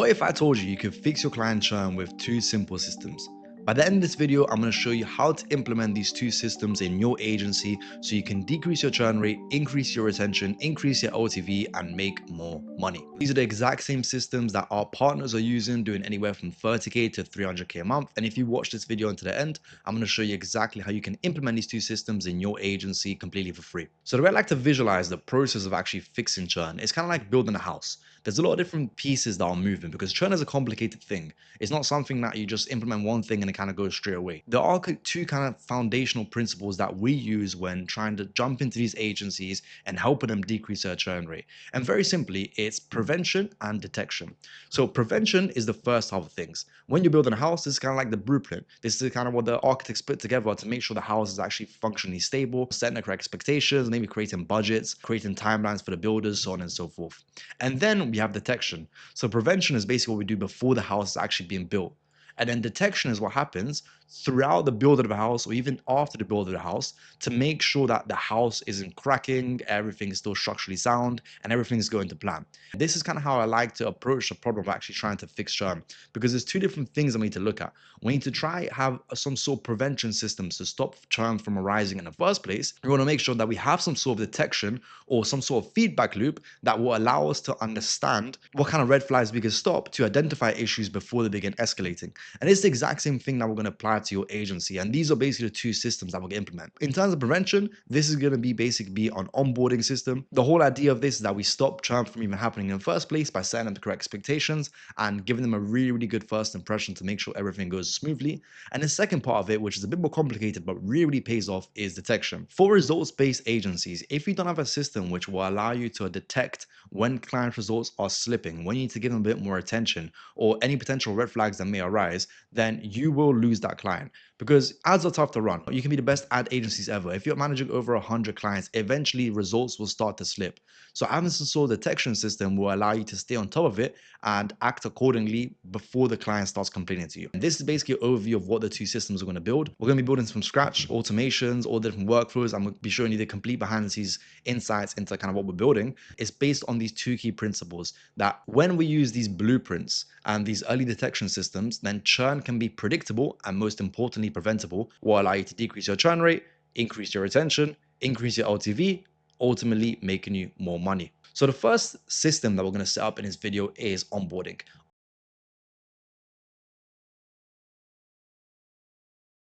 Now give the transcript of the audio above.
What if I told you you could fix your client churn with two simple systems? By the end of this video, I'm going to show you how to implement these two systems in your agency so you can decrease your churn rate, increase your retention, increase your LTV, and make more money. These are the exact same systems that our partners are using, doing anywhere from 30K to 300K a month. And if you watch this video until the end, I'm going to show you exactly how you can implement these two systems in your agency completely for free. So the way I like to visualize the process of actually fixing churn is kind of like building a house. There's a lot of different pieces that are moving because churn is a complicated thing. It's not something that you just implement one thing and it kind of goes straight away. There are two kind of foundational principles that we use when trying to jump into these agencies and helping them decrease their churn rate. And very simply, it's prevention and detection. So prevention is the first half of things. When you're building a house, this is kind of like the blueprint. This is kind of what the architects put together to make sure the house is actually functionally stable, setting the correct expectations, maybe creating budgets, creating timelines for the builders, so on and so forth. And then we have detection. So prevention is basically what we do before the house is actually being built. And then detection is what happens throughout the build of the house or even after the build of the house to make sure that the house isn't cracking, everything is still structurally sound, and everything is going to plan. This is kind of how I like to approach the problem of actually trying to fix churn, because there's two different things that we need to look at. We need to try have some sort of prevention systems to stop churn from arising in the first place. We want to make sure that we have some sort of detection or some sort of feedback loop that will allow us to understand what kind of red flags we can stop to identify issues before they begin escalating. And it's the exact same thing that we're going to apply to your agency. And these are basically the two systems that we're going to implement. In terms of prevention, this is going to be basically an onboarding system. The whole idea of this is that we stop churn from even happening in the first place by setting up the correct expectations and giving them a really, really good first impression to make sure everything goes smoothly. And the second part of it, which is a bit more complicated but really, really pays off, is detection. For results-based agencies, if you don't have a system which will allow you to detect when client results are slipping, when you need to give them a bit more attention, or any potential red flags that may arise, then you will lose that client. Because ads are tough to run. You can be the best ad agencies ever. If you're managing over 100 clients, eventually results will start to slip. So having some sort of detection system will allow you to stay on top of it and act accordingly before the client starts complaining to you. And this is basically an overview of what the two systems are going to build. We're going to be building from scratch, automations, all the different workflows. I'm going to be showing you the complete behind the scenes insights into kind of what we're building. It's based on these two key principles that when we use these blueprints and these early detection systems, then churn can be predictable and most importantly preventable, will allow you to decrease your churn rate, increase your retention, increase your LTV, ultimately making you more money. So the first system that we're going to set up in this video is onboarding.